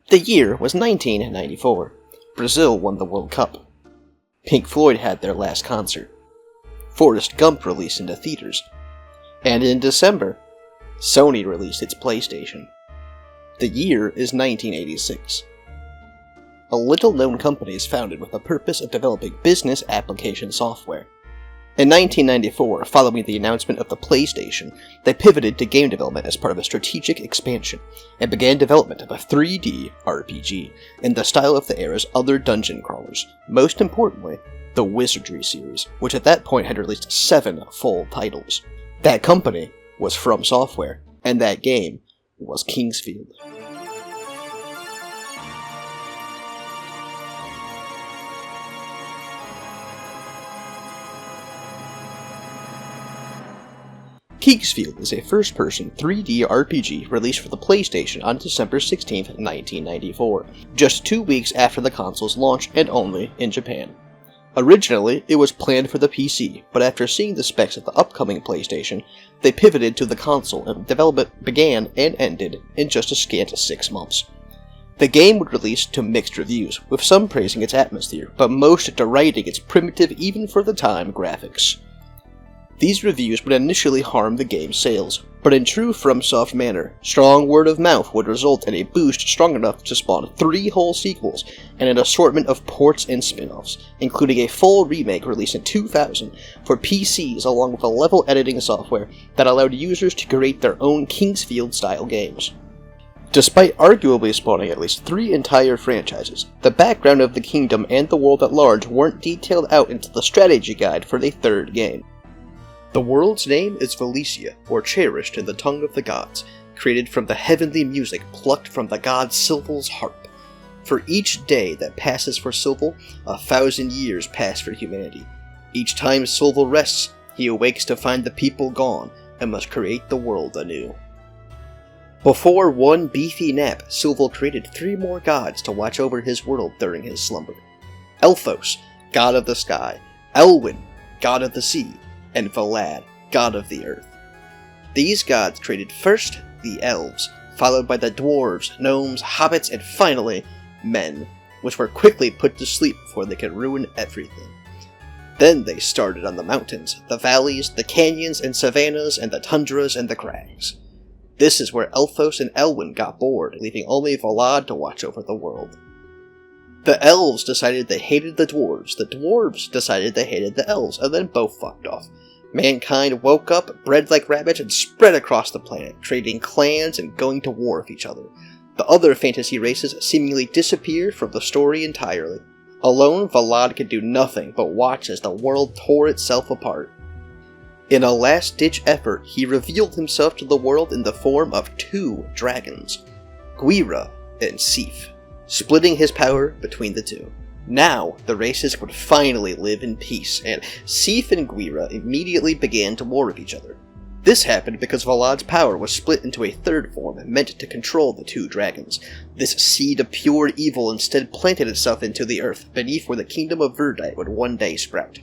The year was 1994. Brazil won the World Cup. Pink Floyd had their last concert. Forrest Gump released into theaters. And in December, Sony released its PlayStation. The year is 1986. A little-known company is founded with the purpose of developing business application software. In 1994, following the announcement of the PlayStation, they pivoted to game development as part of a strategic expansion, and began development of a 3D RPG in the style of the era's other dungeon crawlers, most importantly, the Wizardry series, which at that point had released 7 full titles. That company was Fromsoft, and that game was Kingsfield. Kingsfield is a first-person 3D RPG released for the PlayStation on December 16, 1994, just 2 weeks after the console's launch and only in Japan. Originally, it was planned for the PC, but after seeing the specs of the upcoming PlayStation, they pivoted to the console and development began and ended in just a scant 6 months. The game would release to mixed reviews, with some praising its atmosphere, but most deriding its primitive, even for the time, graphics. These reviews would initially harm the game's sales, but in true FromSoft manner, strong word of mouth would result in a boost strong enough to spawn 3 whole sequels and an assortment of ports and spin-offs, including a full remake released in 2000 for PCs along with a level editing software that allowed users to create their own Kingsfield-style games. Despite arguably spawning at least 3 entire franchises, the background of the kingdom and the world at large weren't detailed out until the strategy guide for the 3rd game. The world's name is Valencia, or cherished in the tongue of the gods, created from the heavenly music plucked from the god Silval's harp. For each day that passes for Silval, 1,000 years pass for humanity. Each time Silval rests, he awakes to find the people gone, and must create the world anew. Before one beefy nap, Silval created 3 more gods to watch over his world during his slumber. Elthos, god of the sky, Elwyn, god of the sea, and Valad, god of the earth. These gods created first the elves, followed by the dwarves, gnomes, hobbits, and finally, men, which were quickly put to sleep before they could ruin everything. Then they started on the mountains, the valleys, the canyons and savannas, and the tundras and the crags. This is where Elthos and Elwyn got bored, leaving only Valad to watch over the world. The elves decided they hated the dwarves decided they hated the elves, and then both fucked off. Mankind woke up, bred like rabbits, and spread across the planet, creating clans and going to war with each other. The other fantasy races seemingly disappeared from the story entirely. Alone, Valad could do nothing but watch as the world tore itself apart. In a last-ditch effort, he revealed himself to the world in the form of 2 dragons, Guira and Sif, splitting his power between the 2. Now, the races would finally live in peace, and Sif and Guira immediately began to war with each other. This happened because Valad's power was split into a 3rd form meant to control the 2 dragons. This seed of pure evil instead planted itself into the earth, beneath where the kingdom of Verdite would one day sprout.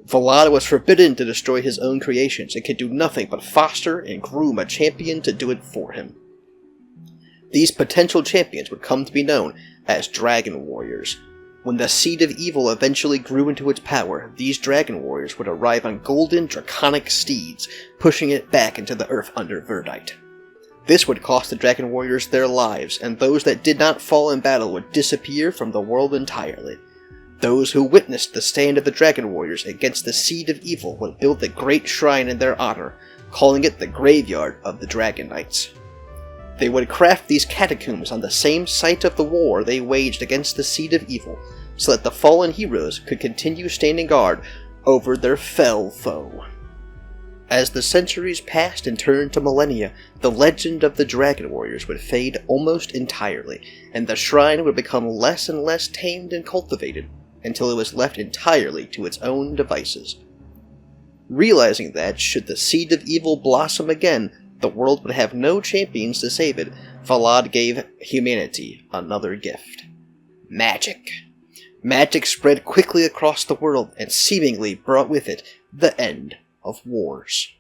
Valad was forbidden to destroy his own creations and could do nothing but foster and groom a champion to do it for him. These potential champions would come to be known as Dragon Warriors. When the seed of evil eventually grew into its power, these Dragon Warriors would arrive on golden draconic steeds, pushing it back into the earth under Verdite. This would cost the Dragon Warriors their lives, and those that did not fall in battle would disappear from the world entirely. Those who witnessed the stand of the Dragon Warriors against the seed of evil would build a great shrine in their honor, calling it the Graveyard of the Dragon Knights. They would craft these catacombs on the same site of the war they waged against the seed of evil, so that the fallen heroes could continue standing guard over their fell foe. As the centuries passed and turned to millennia, the legend of the Dragon Warriors would fade almost entirely, and the shrine would become less and less tamed and cultivated, until it was left entirely to its own devices. Realizing that, should the seed of evil blossom again, the world would have no champions to save it, Valad gave humanity another gift. Magic. Magic spread quickly across the world and seemingly brought with it the end of wars.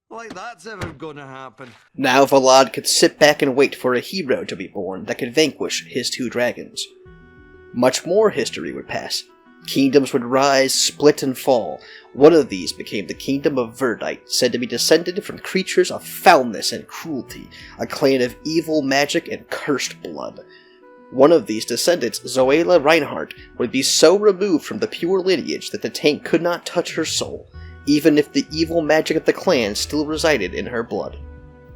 Like that's ever gonna happen. Now Vlad could sit back and wait for a hero to be born that could vanquish his two dragons. Much more history would pass. Kingdoms would rise, split, and fall. One of these became the Kingdom of Verdite, said to be descended from creatures of foulness and cruelty, a clan of evil magic and cursed blood. One of these descendants, Zoela Reinhardt, would be so removed from the pure lineage that the tank could not touch her soul, even if the evil magic of the clan still resided in her blood.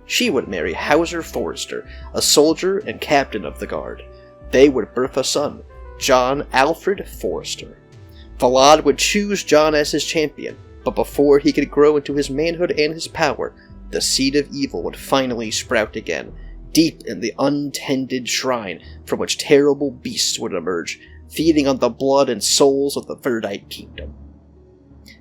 She would marry Hauser Forrester, a soldier and captain of the guard. They would birth a son, John Alfred Forrester. Vlad would choose John as his champion, but before he could grow into his manhood and his power, the seed of evil would finally sprout again, deep in the untended shrine from which terrible beasts would emerge, feeding on the blood and souls of the Verdite kingdom.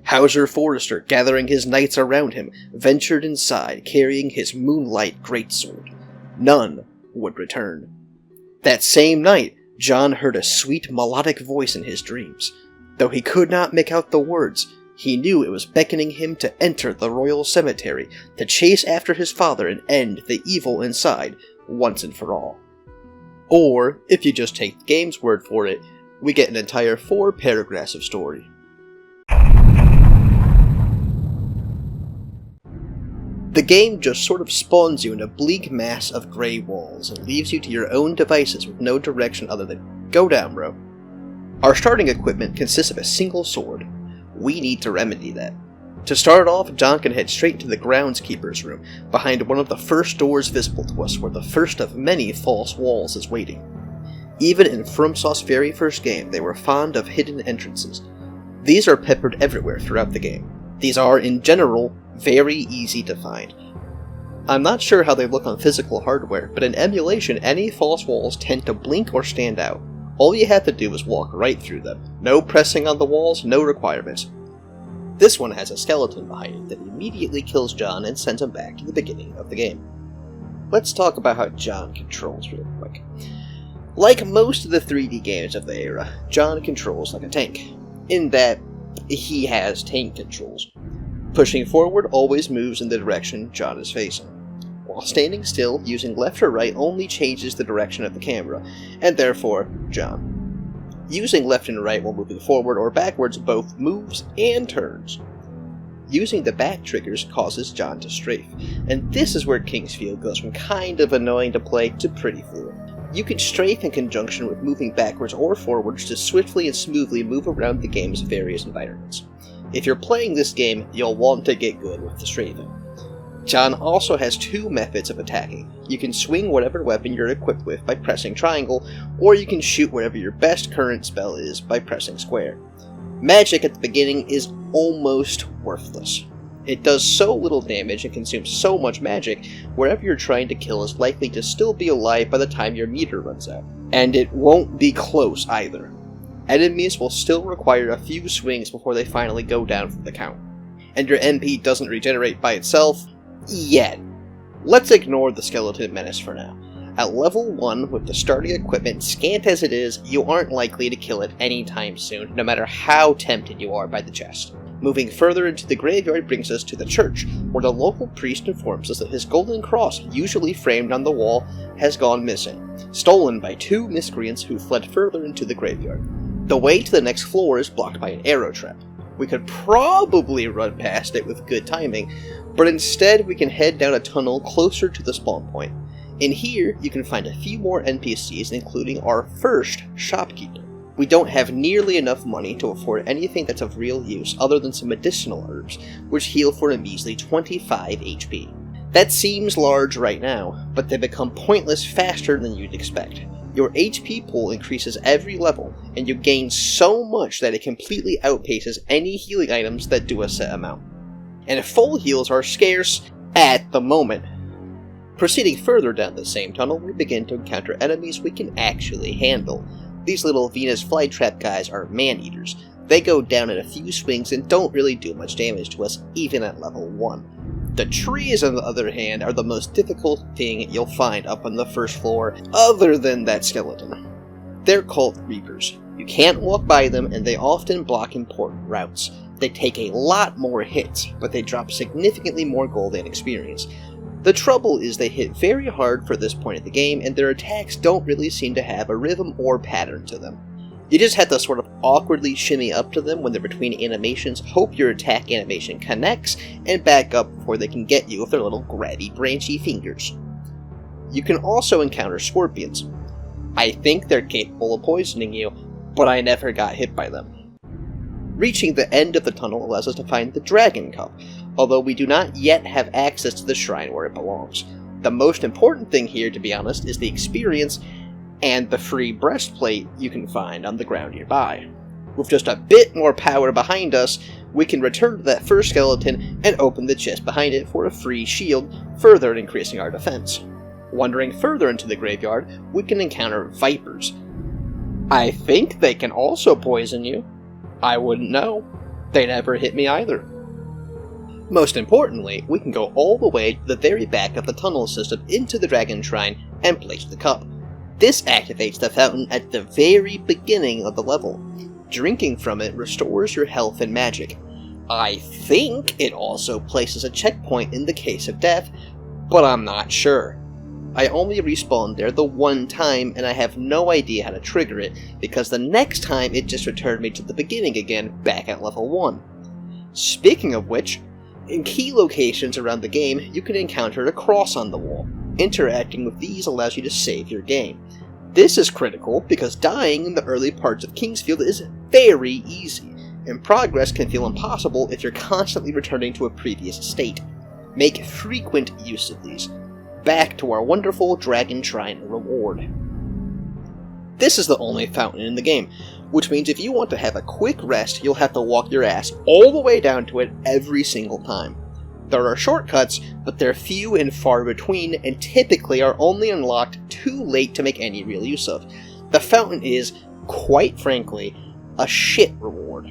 Hauser Forrester, gathering his knights around him, ventured inside, carrying his moonlight greatsword. None would return. That same night, John heard a sweet melodic voice in his dreams. Though he could not make out the words, he knew it was beckoning him to enter the royal cemetery, to chase after his father and end the evil inside, once and for all. Or, if you just take the game's word for it, we get an entire 4 paragraphs of story. The game just sort of spawns you in a bleak mass of grey walls and leaves you to your own devices with no direction other than, go down, bro. Our starting equipment consists of a single sword. We need to remedy that. To start off, John can head straight to the groundskeeper's room, behind one of the first doors visible to us, where the first of many false walls is waiting. Even in Fromsoft's very first game, they were fond of hidden entrances. These are peppered everywhere throughout the game. These are, in general, very easy to find. I'm not sure how they look on physical hardware, but in emulation, any false walls tend to blink or stand out. All you have to do is walk right through them. No pressing on the walls, no requirements. This one has a skeleton behind it that immediately kills John and sends him back to the beginning of the game. Let's talk about how John controls real quick. Like most of the 3D games of the era, John controls like a tank, in that he has tank controls. Pushing forward always moves in the direction John is facing, while standing still, using left or right only changes the direction of the camera, and therefore, John. Using left and right while moving forward or backwards both moves and turns. Using the back triggers causes John to strafe, and this is where Kingsfield goes from kind of annoying to play to pretty fluid. You can strafe in conjunction with moving backwards or forwards to swiftly and smoothly move around the game's various environments. If you're playing this game, you'll want to get good with the strafing. John also has 2 methods of attacking. You can swing whatever weapon you're equipped with by pressing triangle, or you can shoot whatever your best current spell is by pressing square. Magic at the beginning is almost worthless. It does so little damage and consumes so much magic, wherever you're trying to kill is likely to still be alive by the time your meter runs out. And it won't be close either. Enemies will still require a few swings before they finally go down for the count. And your MP doesn't regenerate by itself yet. Let's ignore the skeleton menace for now. At level 1, with the starting equipment scant as it is, you aren't likely to kill it anytime soon, no matter how tempted you are by the chest. Moving further into the graveyard brings us to the church, where the local priest informs us that his golden cross, usually framed on the wall, has gone missing, stolen by 2 miscreants who fled further into the graveyard. The way to the next floor is blocked by an arrow trap. We could probably run past it with good timing, but instead we can head down a tunnel closer to the spawn point. In here, you can find a few more NPCs, including our first shopkeeper. We don't have nearly enough money to afford anything that's of real use other than some medicinal herbs, which heal for a measly 25 HP. That seems large right now, but they become pointless faster than you'd expect. Your HP pool increases every level, and you gain so much that it completely outpaces any healing items that do a set amount. And full heals are scarce at the moment. Proceeding further down the same tunnel, we begin to encounter enemies we can actually handle. These little Venus flytrap guys are man-eaters. They go down in a few swings and don't really do much damage to us, even at level 1. The trees, on the other hand, are the most difficult thing you'll find up on the first floor, other than that skeleton. They're called Reapers. You can't walk by them, and they often block important routes. They take a lot more hits, but they drop significantly more gold and experience. The trouble is they hit very hard for this point of the game, and their attacks don't really seem to have a rhythm or pattern to them. You just have to sort of awkwardly shimmy up to them when they're between animations, hope your attack animation connects, and back up before they can get you with their little grabby, branchy fingers. You can also encounter scorpions. I think they're capable of poisoning you, but I never got hit by them. Reaching the end of the tunnel allows us to find the Dragon Cup, although we do not yet have access to the shrine where it belongs. The most important thing here, to be honest, is the experience and the free breastplate you can find on the ground nearby. With just a bit more power behind us, we can return to that first skeleton and open the chest behind it for a free shield, further increasing our defense. Wandering further into the graveyard, we can encounter vipers. I think they can also poison you. I wouldn't know. They never hit me either. Most importantly, we can go all the way to the very back of the tunnel system into the Dragon Shrine and place the cup. This activates the fountain at the very beginning of the level. Drinking from it restores your health and magic. I think it also places a checkpoint in the case of death, but I'm not sure. I only respawned there the one time, and I have no idea how to trigger it, because the next time it just returned me to the beginning again, back at level 1. Speaking of which, in key locations around the game, you can encounter a cross on the wall. Interacting with these allows you to save your game. This is critical because dying in the early parts of Kingsfield is very easy, and progress can feel impossible if you're constantly returning to a previous state. Make frequent use of these. Back to our wonderful Dragon Shrine reward. This is the only fountain in the game, which means if you want to have a quick rest, you'll have to walk your ass all the way down to it every single time. There are shortcuts, but they're few and far between, and typically are only unlocked too late to make any real use of. The fountain is, quite frankly, a shit reward.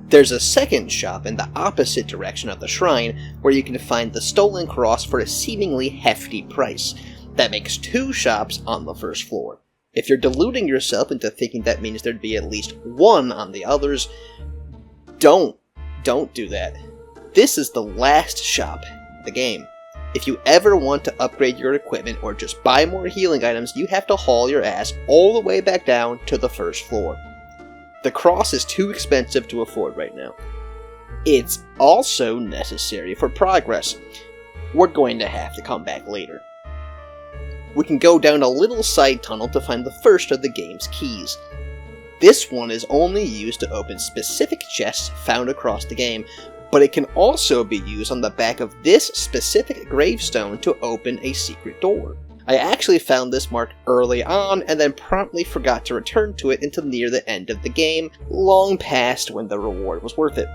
There's a second shop in the opposite direction of the shrine, where you can find the stolen cross for a seemingly hefty price. That makes 2 shops on the first floor. If you're deluding yourself into thinking that means there'd be at least 1 on the others, don't do that. This is the last shop in the game. If you ever want to upgrade your equipment or just buy more healing items, you have to haul your ass all the way back down to the first floor. The cross is too expensive to afford right now. It's also necessary for progress. We're going to have to come back later. We can go down a little side tunnel to find the first of the game's keys. This one is only used to open specific chests found across the game, but it can also be used on the back of this specific gravestone to open a secret door. I actually found this mark early on, and then promptly forgot to return to it until near the end of the game, long past when the reward was worth it.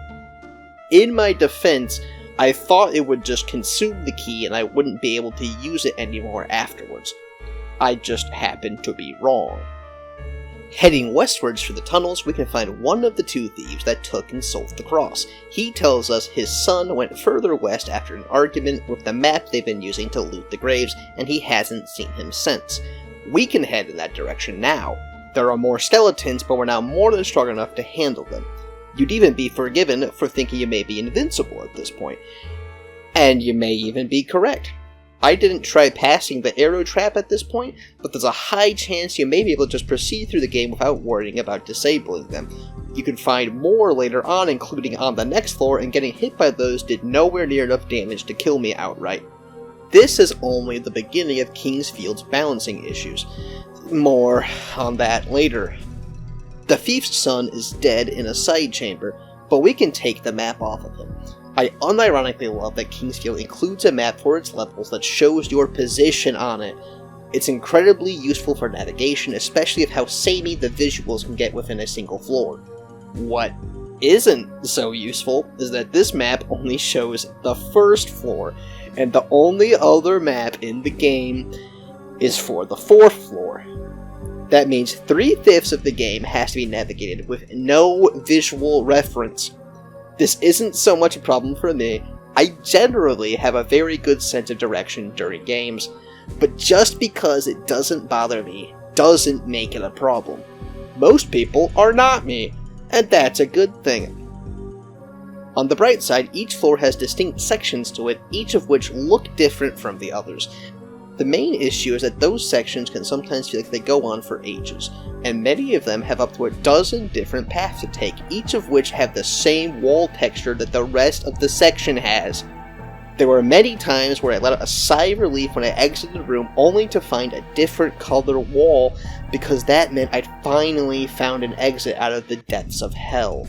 In my defense, I thought it would just consume the key and I wouldn't be able to use it anymore afterwards. I just happened to be wrong. Heading westwards through the tunnels, we can find one of the 2 thieves that took and sold the cross. He tells us his son went further west after an argument with the map they've been using to loot the graves, and he hasn't seen him since. We can head in that direction now. There are more skeletons, but we're now more than strong enough to handle them. You'd even be forgiven for thinking you may be invincible at this point. And you may even be correct. I didn't try passing the arrow trap at this point, but there's a high chance you may be able to just proceed through the game without worrying about disabling them. You can find more later on, including on the next floor, and getting hit by those did nowhere near enough damage to kill me outright. This is only the beginning of Kingsfield's balancing issues. More on that later. The thief's son is dead in a side chamber, but we can take the map off of him. I unironically love that Kingsfield includes a map for its levels that shows your position on it. It's incredibly useful for navigation, especially of how samey the visuals can get within a single floor. What isn't so useful is that this map only shows the first floor, and the only other map in the game is for the 4th floor. That means 3/5 of the game has to be navigated with no visual reference. This isn't so much a problem for me. I generally have a very good sense of direction during games, but just because it doesn't bother me doesn't make it a problem. Most people are not me, and that's a good thing. On the bright side, each floor has distinct sections to it, each of which look different from the others. The main issue is that those sections can sometimes feel like they go on for ages, and many of them have up to a dozen different paths to take, each of which have the same wall texture that the rest of the section has. There were many times where I let out a sigh of relief when I exited the room only to find a different color wall, because that meant I'd finally found an exit out of the depths of hell.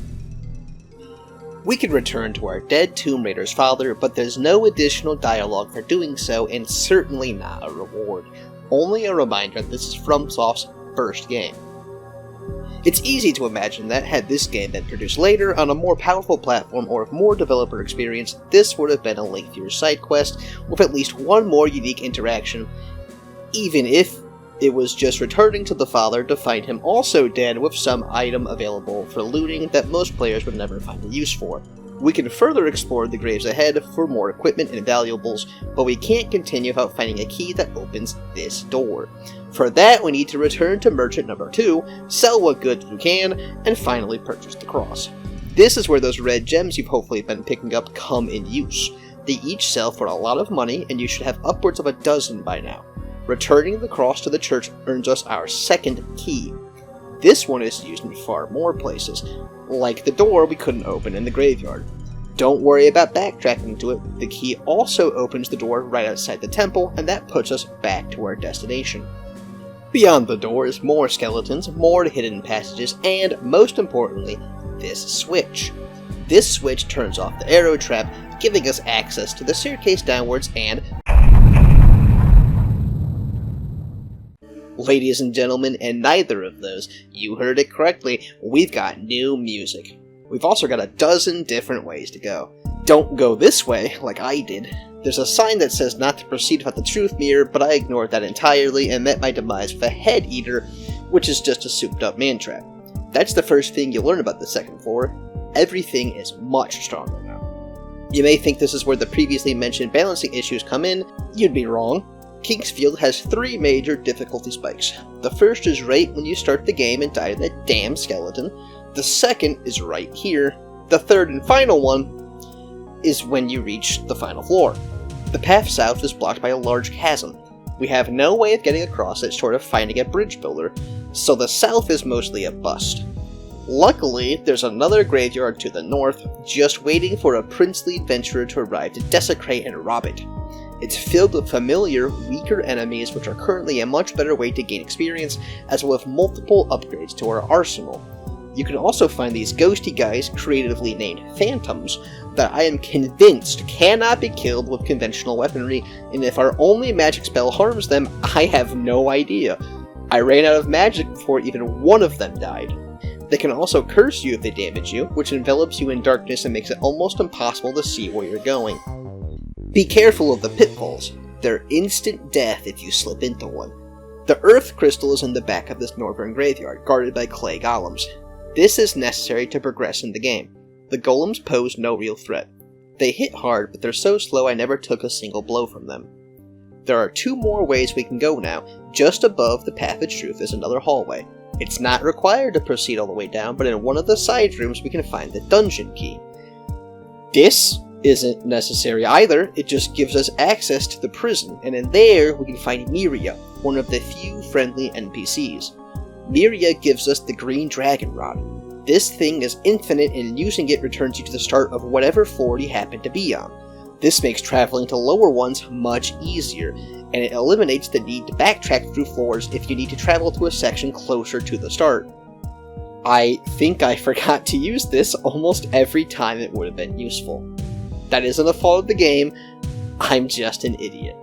We can return to our dead Tomb Raider's father, but there's no additional dialogue for doing so, and certainly not a reward. Only a reminder that this is FromSoft's first game. It's easy to imagine that had this game been produced later on a more powerful platform or with more developer experience, this would have been a lengthier side quest with at least one more unique interaction, even if it was just returning to the father to find him also dead with some item available for looting that most players would never find a use for. We can further explore the graves ahead for more equipment and valuables, but we can't continue without finding a key that opens this door. For that, we need to return to Merchant Number 2, sell what goods we can, and finally purchase the cross. This is where those red gems you've hopefully been picking up come in use. They each sell for a lot of money, and you should have upwards of a dozen by now. Returning the cross to the church earns us our second key. This one is used in far more places, like the door we couldn't open in the graveyard. Don't worry about backtracking to it, the key also opens the door right outside the temple, and that puts us back to our destination. Beyond the door is more skeletons, more hidden passages, and, most importantly, this switch. This switch turns off the arrow trap, giving us access to the staircase downwards and... Ladies and gentlemen, and neither of those, you heard it correctly, we've got new music. We've also got a dozen different ways to go. Don't go this way, like I did. There's a sign that says not to proceed without the truth mirror, but I ignored that entirely and met my demise with a head eater, which is just a souped up man trap. That's the first thing you'll learn about the second floor. Everything is much stronger now. You may think this is where the previously mentioned balancing issues come in. You'd be wrong. Kingsfield has 3 major difficulty spikes. The first is right when you start the game and die to that damn skeleton. The second is right here. The third and final one is when you reach the final floor. The path south is blocked by a large chasm. We have no way of getting across it short of finding a bridge builder, so the south is mostly a bust. Luckily, there's another graveyard to the north, just waiting for a princely adventurer to arrive to desecrate and rob it. It's filled with familiar, weaker enemies which are currently a much better way to gain experience, as well as multiple upgrades to our arsenal. You can also find these ghosty guys, creatively named Phantoms, that I am convinced cannot be killed with conventional weaponry, and if our only magic spell harms them, I have no idea. I ran out of magic before even one of them died. They can also curse you if they damage you, which envelops you in darkness and makes it almost impossible to see where you're going. Be careful of the pitfalls. They're instant death if you slip into one. The earth crystal is in the back of this northern graveyard, guarded by clay golems. This is necessary to progress in the game. The golems pose no real threat. They hit hard, but they're so slow I never took a single blow from them. There are 2 more ways we can go now. Just above the Path of Truth is another hallway. It's not required to proceed all the way down, but in one of the side rooms we can find the dungeon key. This isn't necessary either, it just gives us access to the prison, and in there we can find Miria, one of the few friendly NPCs. Miria gives us the green dragon rod. This thing is infinite, and using it returns you to the start of whatever floor you happen to be on. This makes traveling to lower ones much easier, and it eliminates the need to backtrack through floors if you need to travel to a section closer to the start. I think I forgot to use this almost every time it would have been useful. That isn't a fault of the game, I'm just an idiot.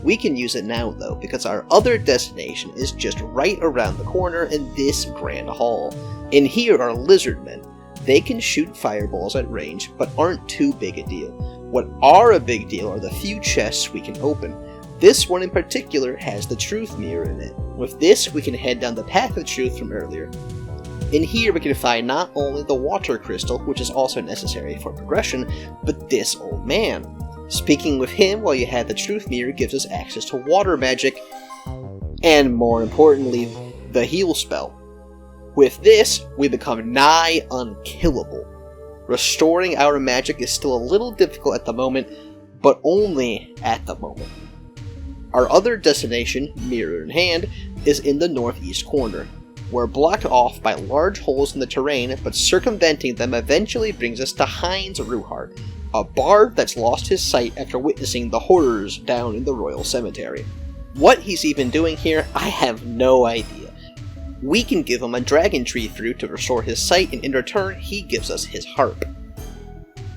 We can use it now though, because our other destination is just right around the corner in this grand hall. In here are lizardmen. They can shoot fireballs at range, but aren't too big a deal. What are a big deal are the few chests we can open. This one in particular has the truth mirror in it. With this, we can head down the path of truth from earlier. In here we can find not only the water crystal, which is also necessary for progression, but this old man. Speaking with him while you had the truth mirror gives us access to water magic, and more importantly, the heal spell. With this, we become nigh unkillable. Restoring our magic is still a little difficult at the moment, but only at the moment. Our other destination, Mirror in Hand, is in the northeast corner. We're blocked off by large holes in the terrain, but circumventing them eventually brings us to Heinz Ruhart, a bard that's lost his sight after witnessing the horrors down in the Royal Cemetery. What he's even doing here, I have no idea. We can give him a dragon tree fruit to restore his sight, and in return, he gives us his harp.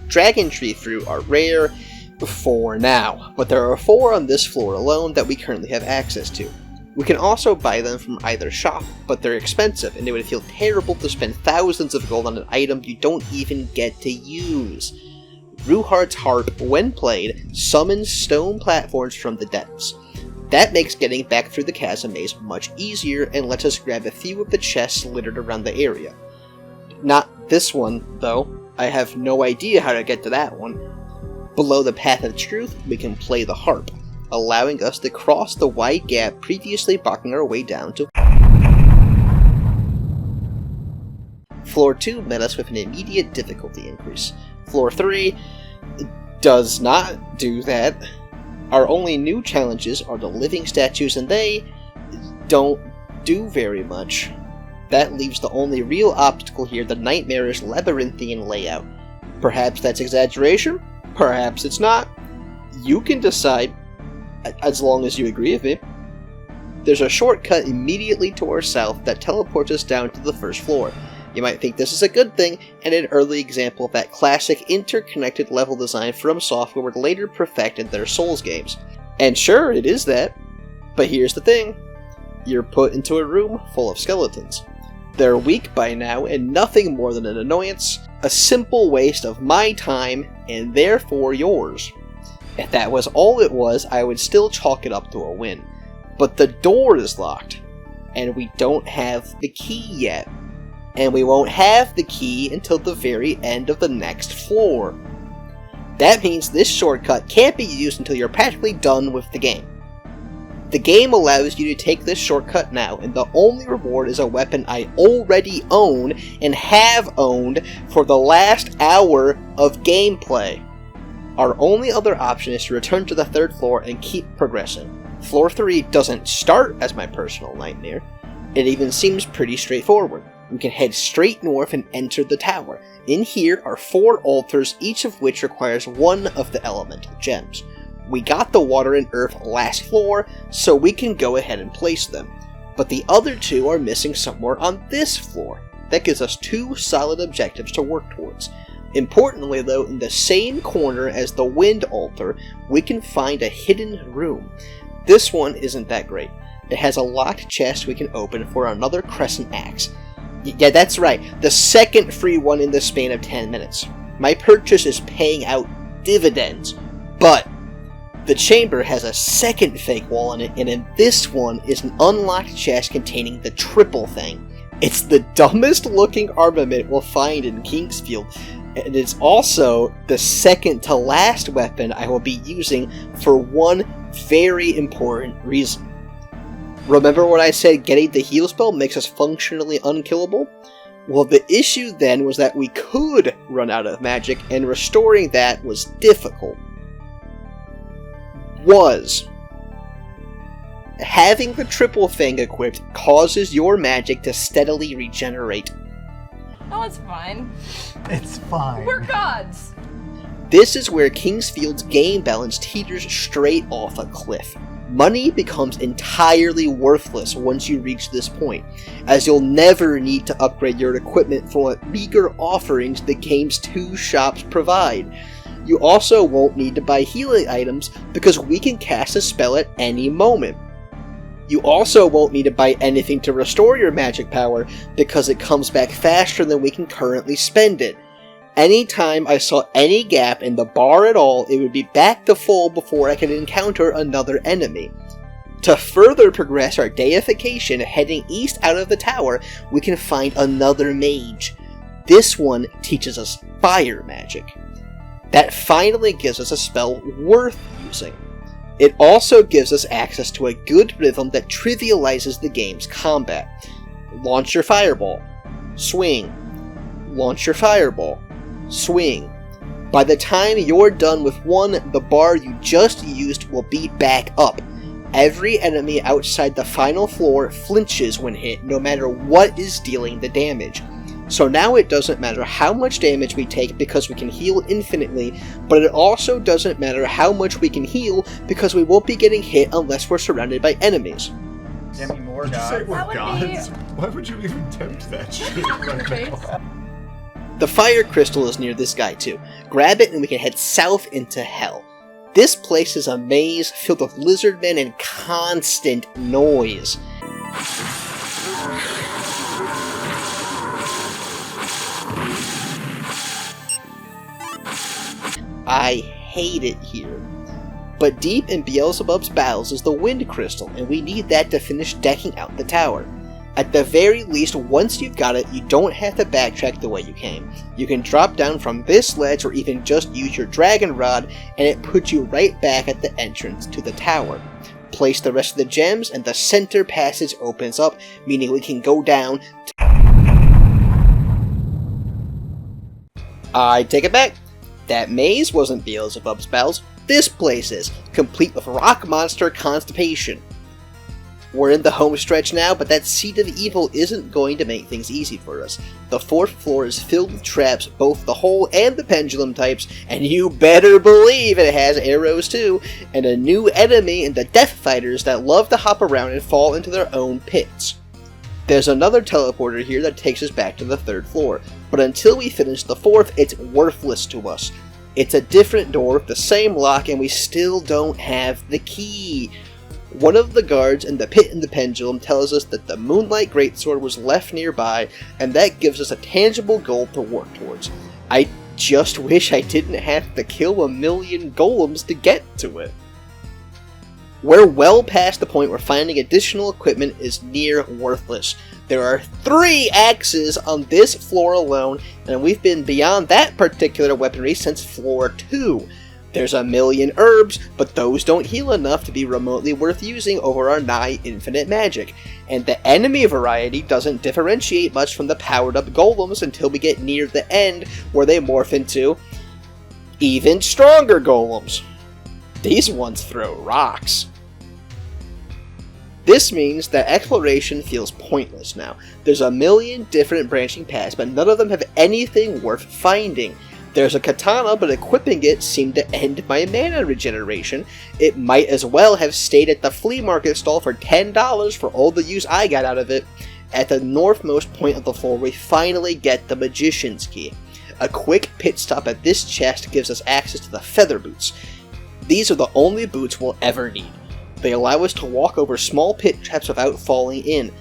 Dragon tree fruit are rare for now, but there are 4 on this floor alone that we currently have access to. We can also buy them from either shop, but they're expensive, and it would feel terrible to spend thousands of gold on an item you don't even get to use. Ruhart's harp, when played, summons stone platforms from the depths. That makes getting back through the chasm maze much easier and lets us grab a few of the chests littered around the area. Not this one, though. I have no idea how to get to that one. Below the Path of Truth, we can play the harp, allowing us to cross the wide gap previously blocking our way down to... Floor 2 met us with an immediate difficulty increase. Floor 3 does not do that. Our only new challenges are the living statues, and they don't do very much. That leaves the only real obstacle here, the nightmarish labyrinthian layout. Perhaps that's exaggeration, perhaps it's not. You can decide, as long as you agree with me. There's a shortcut immediately to our south that teleports us down to the first floor. You might think this is a good thing, and an early example of that classic interconnected level design Fromsoft would later perfect in their Souls games. And sure, it is that, but here's the thing. You're put into a room full of skeletons. They're weak by now, and nothing more than an annoyance, a simple waste of my time, and therefore yours. If that was all it was, I would still chalk it up to a win. But the door is locked, and we don't have the key yet. And we won't have the key until the very end of the next floor. That means this shortcut can't be used until you're practically done with the game. The game allows you to take this shortcut now, and the only reward is a weapon I already own and have owned for the last hour of gameplay. Our only other option is to return to the 3rd floor and keep progressing. Floor 3 doesn't start as my personal nightmare. It even seems pretty straightforward. We can head straight north and enter the tower. In here are 4 altars, each of which requires 1 of the elemental gems. We got the water and earth last floor, so we can go ahead and place them. But the other 2 are missing somewhere on this floor. That gives us 2 solid objectives to work towards. Importantly though, in the same corner as the wind altar, we can find a hidden room. This one isn't that great. It has a locked chest we can open for another crescent axe. Yeah, that's right, the second free one in the span of 10 minutes. My purchase is paying out dividends, but the chamber has a second fake wall in it, and in this one is an unlocked chest containing the triple thing. It's the dumbest looking armament we'll find in Kingsfield, and it's also the second to last weapon I will be using for one very important reason. Remember when I said getting the heal spell makes us functionally unkillable? Well, the issue then was that we could run out of magic, and restoring that was difficult. Having the triple thing equipped causes your magic to steadily regenerate. Oh, it's fine. It's fine. We're gods! This is where Kingsfield's game balance teeters straight off a cliff. Money becomes entirely worthless once you reach this point, as you'll never need to upgrade your equipment for what meager offerings the game's 2 shops provide. You also won't need to buy healing items because we can cast a spell at any moment. You also won't need to buy anything to restore your magic power because it comes back faster than we can currently spend it. Anytime I saw any gap in the bar at all, it would be back to full before I could encounter another enemy. To further progress our deification, heading east out of the tower, we can find another mage. This one teaches us fire magic. That finally gives us a spell worth using. It also gives us access to a good rhythm that trivializes the game's combat. Launch your fireball. Swing. Launch your fireball. swing. By the time you're done with one, the bar you just used will be back up. Every enemy outside the final floor flinches when hit, no matter what is dealing the damage. So now it doesn't matter how much damage we take because we can heal infinitely, but it also doesn't matter how much we can heal because we won't be getting hit unless we're surrounded by enemies. Demi Moore Did you say God. we're That would gods? Why would you even tempt that shit right now? The fire crystal is near this guy too. Grab it and we can head south into hell. This place is a maze filled with lizard men and constant noise. I hate it here. But deep in Beelzebub's bowels is the wind crystal, and we need that to finish decking out the tower. At the very least, once you've got it, you don't have to backtrack the way you came. You can drop down from this ledge or even just use your dragon rod, and it puts you right back at the entrance to the tower. Place the rest of the gems, and the center passage opens up, meaning we can go down. I take it back. That maze wasn't Beelzebub's bowels. This place is, complete with rock monster constipation. We're in the home stretch now, but that seed of evil isn't going to make things easy for us. The 4th floor is filled with traps, both the hole and the pendulum types, and you better believe it has arrows too, and a new enemy in the Death Fighters that love to hop around and fall into their own pits. There's another teleporter here that takes us back to the 3rd floor, but until we finish the 4th, it's worthless to us. It's a different door with the same lock, and we still don't have the key. One of the guards in the pit and the pendulum tells us that the Moonlight Greatsword was left nearby, and that gives us a tangible goal to work towards. I just wish I didn't have to kill 1,000,000 golems to get to it. We're well past the point where finding additional equipment is near worthless. There are 3 axes on this floor alone, and we've been beyond that particular weaponry since floor 2. There's 1,000,000 herbs, but those don't heal enough to be remotely worth using over our nigh infinite magic. And the enemy variety doesn't differentiate much from the powered up golems until we get near the end, where they morph into even stronger golems. These ones throw rocks. This means that exploration feels pointless now. There's 1,000,000 different branching paths, but none of them have anything worth finding. There's a katana, but equipping it seemed to end my mana regeneration. It might as well have stayed at the flea market stall for $10 for all the use I got out of it. At the northmost point of the floor, we finally get the Magician's Key. A quick pit stop at this chest gives us access to the feather boots. These are the only boots we'll ever need. They allow us to walk over small pit traps without falling in.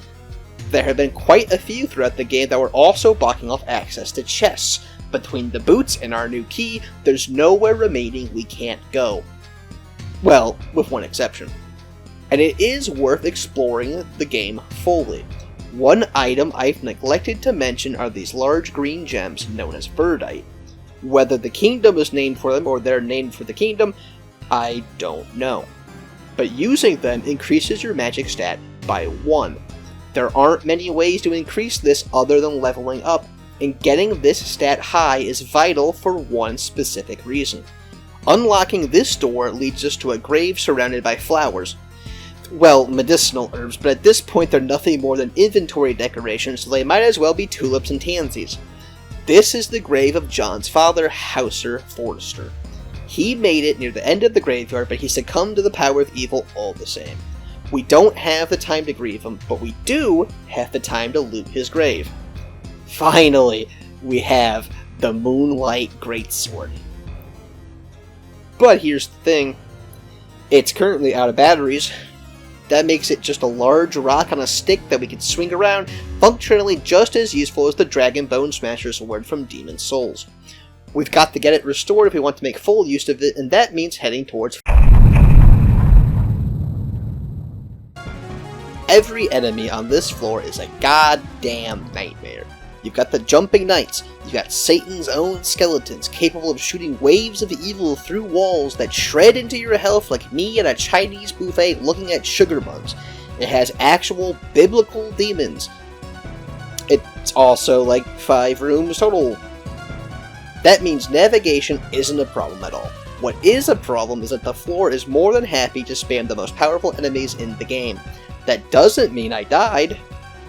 There have been quite a few throughout the game that were also blocking off access to chests. Between the boots and our new key, there's nowhere remaining we can't go. Well, with one exception. And it is worth exploring the game fully. One item I've neglected to mention are these large green gems known as Verdite. Whether the kingdom is named for them or they're named for the kingdom, I don't know. But using them increases your magic stat by 1. There aren't many ways to increase this other than leveling up, and getting this stat high is vital for one specific reason. Unlocking this door leads us to a grave surrounded by flowers. Well, medicinal herbs, but at this point they're nothing more than inventory decorations, so they might as well be tulips and tansies. This is the grave of John's father, Hauser Forrester. He made it near the end of the graveyard, but he succumbed to the power of evil all the same. We don't have the time to grieve him, but we do have the time to loot his grave. Finally, we have the Moonlight Greatsword. But here's the thing. It's currently out of batteries. That makes it just a large rock on a stick that we can swing around, functionally just as useful as the Dragon Bone Smasher's sword from Demon Souls. We've got to get it restored if we want to make full use of it, and that means heading towards... Every enemy on this floor is a goddamn nightmare. You've got the Jumping Knights, you've got Satan's own skeletons capable of shooting waves of evil through walls that shred into your health like me at a Chinese buffet looking at sugar buns. It has actual biblical demons. It's also like 5 rooms total. That means navigation isn't a problem at all. What is a problem is that the floor is more than happy to spam the most powerful enemies in the game. That doesn't mean I died,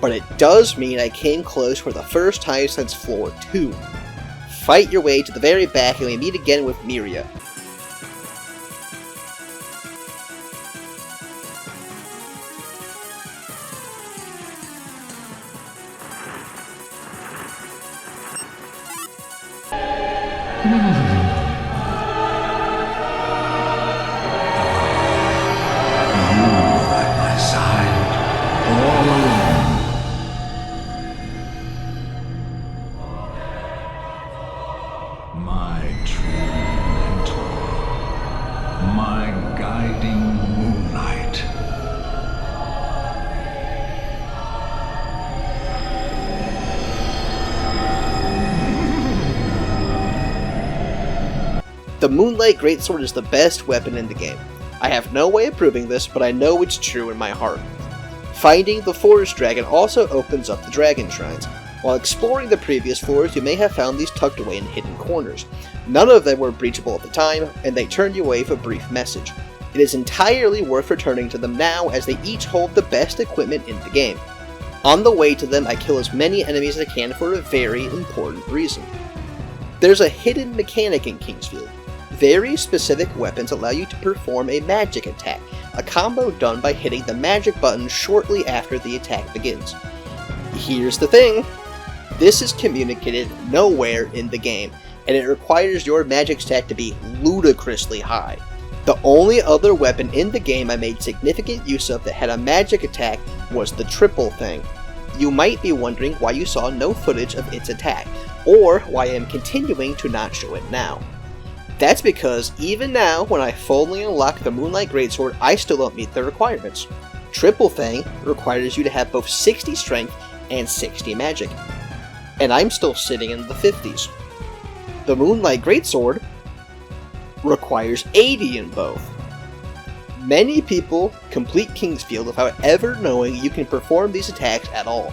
but it does mean I came close for the first time since floor 2. Fight your way to the very back and we meet again with Miria. My true mentor, my guiding moonlight. The Moonlight Greatsword is the best weapon in the game. I have no way of proving this, but I know it's true in my heart. Finding the Forest Dragon also opens up the Dragon Shrines. While exploring the previous floors, you may have found these tucked away in hidden corners. None of them were breachable at the time, and they turned you away with a brief message. It is entirely worth returning to them now, as they each hold the best equipment in the game. On the way to them, I kill as many enemies as I can for a very important reason. There's a hidden mechanic in Kingsfield. Very specific weapons allow you to perform a magic attack, a combo done by hitting the magic button shortly after the attack begins. Here's the thing. This is communicated nowhere in the game, and it requires your magic stat to be ludicrously high. The only other weapon in the game I made significant use of that had a magic attack was the triple thing. You might be wondering why you saw no footage of its attack, or why I am continuing to not show it now. That's because even now, when I fully unlock the Moonlight Greatsword, I still don't meet the requirements. Triple Thing requires you to have both 60 strength and 60 magic, and I'm still sitting in the 50s. The Moonlight Greatsword requires 80 in both. Many people complete Kingsfield without ever knowing you can perform these attacks at all.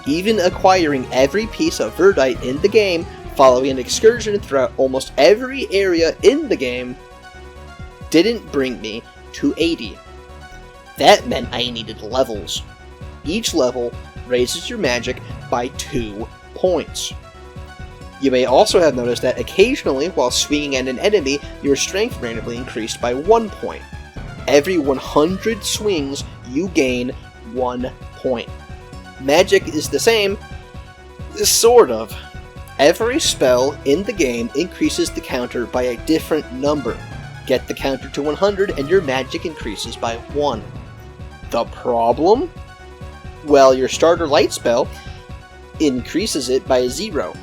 Even acquiring every piece of Verdite in the game, following an excursion throughout almost every area in the game, didn't bring me to 80. That meant I needed levels. Each level raises your magic by 2 points. You may also have noticed that occasionally, while swinging at an enemy, your strength randomly increased by 1 point. Every 100 swings, you gain 1 point. Magic is the same, sort of. Every spell in the game increases the counter by a different number. Get the counter to 100 and your magic increases by 1. The problem? Well, your starter light spell increases it by 0.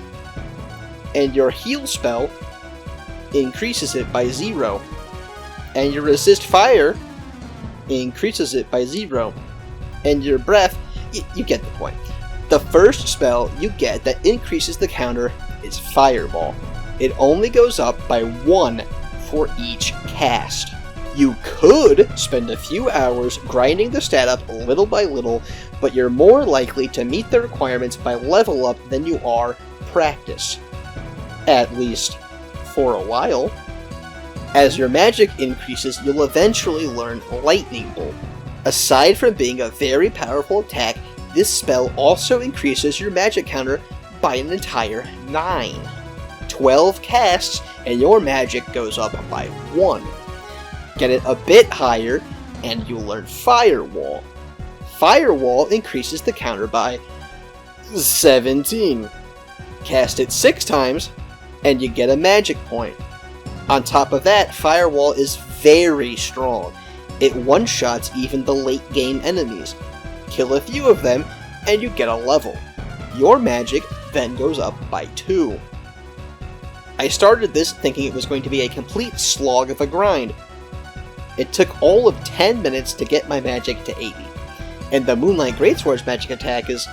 And your heal spell increases it by 0. And your resist fire increases it by 0. And your breath, you get the point. The first spell you get that increases the counter is Fireball. It only goes up by 1 for each cast. You could spend a few hours grinding the stat up little by little, but you're more likely to meet the requirements by level up than you are practice. At least, for a while. As your magic increases, you'll eventually learn Lightning Bolt. Aside from being a very powerful attack, this spell also increases your magic counter by an entire 9. 12 casts and your magic goes up by 1. Get it a bit higher and you'll learn Firewall. Firewall increases the counter by 17. Cast it 6 times and you get a magic point. On top of that, Firewall is very strong. It one-shots even the late-game enemies. Kill a few of them, and you get a level. Your magic then goes up by 2. I started this thinking it was going to be a complete slog of a grind. It took all of 10 minutes to get my magic to 80. And the Moonlight Greatsword's magic attack is...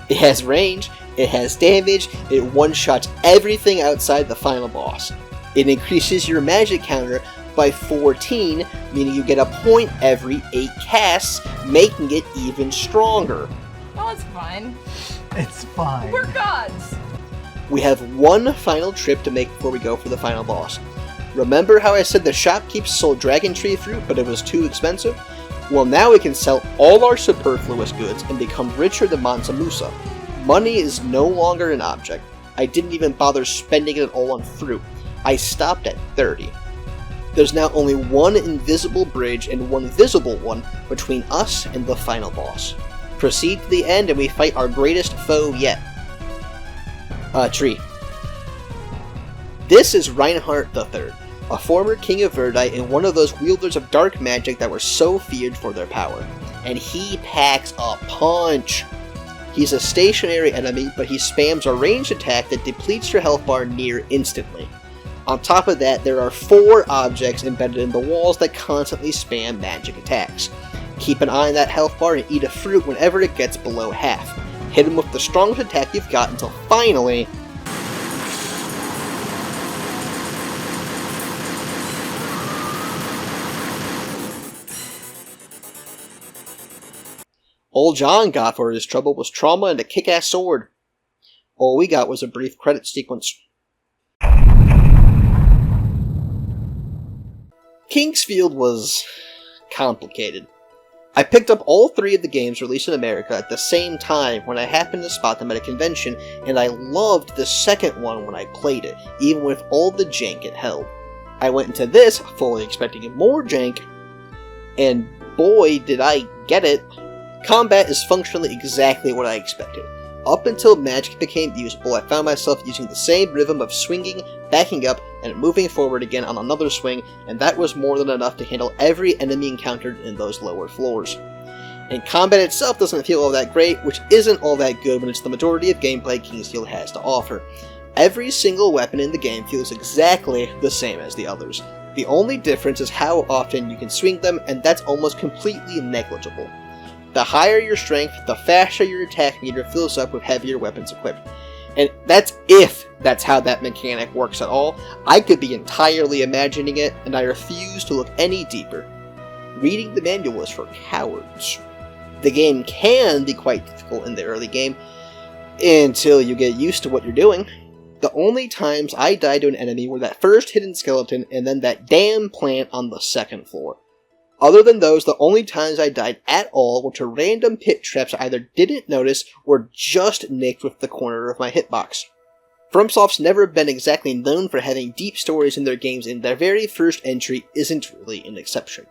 It has range, it has damage, it one-shots everything outside the final boss. It increases your magic counter by 14, meaning you get a point every 8 casts, making it even stronger. Oh, it's fine. It's fine. We're gods. We have one final trip to make before we go for the final boss. Remember how I said the shopkeepers sold dragon tree fruit, but it was too expensive? Well, now we can sell all our superfluous goods and become richer than Mansa Musa. Money is no longer an object. I didn't even bother spending it all on fruit. I stopped at 30. There's now only one invisible bridge and one visible one between us and the final boss. Proceed to the end and we fight our greatest foe yet. Tree. This is Reinhardt III, a former king of Verdi and one of those wielders of dark magic that were so feared for their power. And he packs a punch! He's a stationary enemy, but he spams a ranged attack that depletes your health bar near instantly. On top of that, there are 4 objects embedded in the walls that constantly spam magic attacks. Keep an eye on that health bar and eat a fruit whenever it gets below half. Hit him with the strongest attack you've got until finally... all John got for his trouble was trauma and a kick-ass sword. All we got was a brief credit sequence. Kingsfield was complicated. I picked up all 3 of the games released in America at the same time when I happened to spot them at a convention, and I loved the second one when I played it, even with all the jank it held. I went into this fully expecting more jank, and boy did I get it. Combat is functionally exactly what I expected. Up until magic became usable, I found myself using the same rhythm of swinging, backing up, and moving forward again on another swing, and that was more than enough to handle every enemy encountered in those lower floors. And combat itself doesn't feel all that great, which isn't all that good when it's the majority of gameplay Kingsfield has to offer. Every single weapon in the game feels exactly the same as the others. The only difference is how often you can swing them, and that's almost completely negligible. The higher your strength, the faster your attack meter fills up with heavier weapons equipped. And that's if that's how that mechanic works at all. I could be entirely imagining it, and I refuse to look any deeper. Reading the manual is for cowards. The game can be quite difficult in the early game, until you get used to what you're doing. The only times I died to an enemy were that first hidden skeleton and then that damn plant on the second floor. Other than those, the only times I died at all were to random pit traps I either didn't notice or just nicked with the corner of my hitbox. Fromsoft's never been exactly known for having deep stories in their games, and their very first entry isn't really an exception.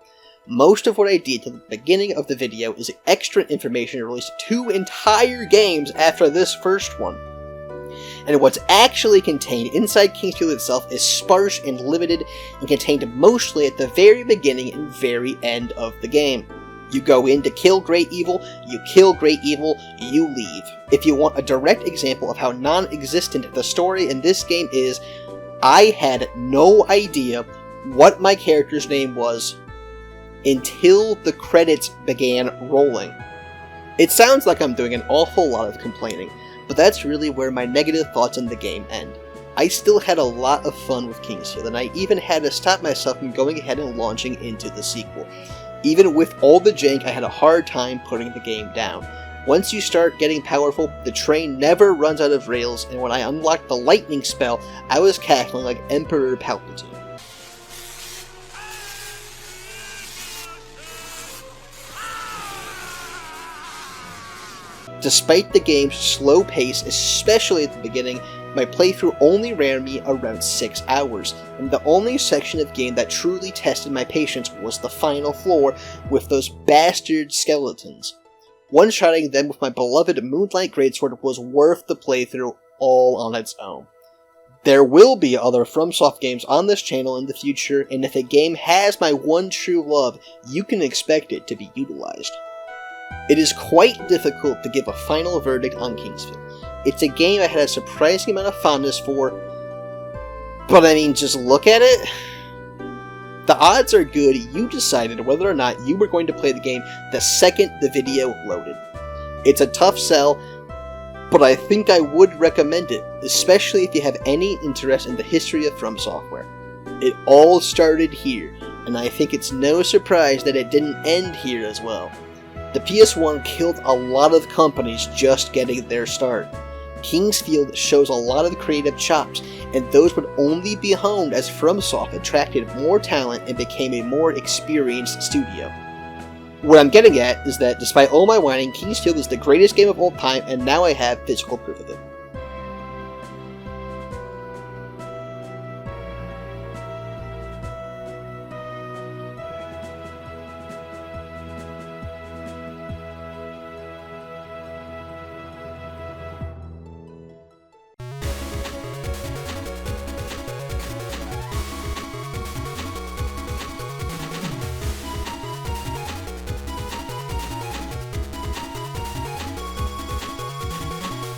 Most of what I did to the beginning of the video is extra information released 2 entire games after this first one. And what's actually contained inside Kingsfield itself is sparse and limited, and contained mostly at the very beginning and very end of the game. You go in to kill Great Evil, you kill Great Evil, you leave. If you want a direct example of how non-existent the story in this game is, I had no idea what my character's name was until the credits began rolling. It sounds like I'm doing an awful lot of complaining, but that's really where my negative thoughts on the game end. I still had a lot of fun with Kingsfield, and I even had to stop myself from going ahead and launching into the sequel. Even with all the jank, I had a hard time putting the game down. Once you start getting powerful, the train never runs out of rails, and when I unlocked the lightning spell, I was cackling like Emperor Palpatine. Despite the game's slow pace, especially at the beginning, my playthrough only ran me around 6 hours, and the only section of game that truly tested my patience was the final floor with those bastard skeletons. One-shotting them with my beloved Moonlight Greatsword was worth the playthrough all on its own. There will be other FromSoft games on this channel in the future, and if a game has my one true love, you can expect it to be utilized. It is quite difficult to give a final verdict on Kingsfield. It's a game I had a surprising amount of fondness for, but I mean, just look at it. The odds are good you decided whether or not you were going to play the game the second the video loaded. It's a tough sell, but I think I would recommend it, especially if you have any interest in the history of From Software. It all started here, and I think it's no surprise that it didn't end here as well. The PS1 killed a lot of companies just getting their start. Kingsfield shows a lot of creative chops, and those would only be honed as Fromsoft attracted more talent and became a more experienced studio. What I'm getting at is that despite all my whining, Kingsfield is the greatest game of all time, and now I have physical proof of it.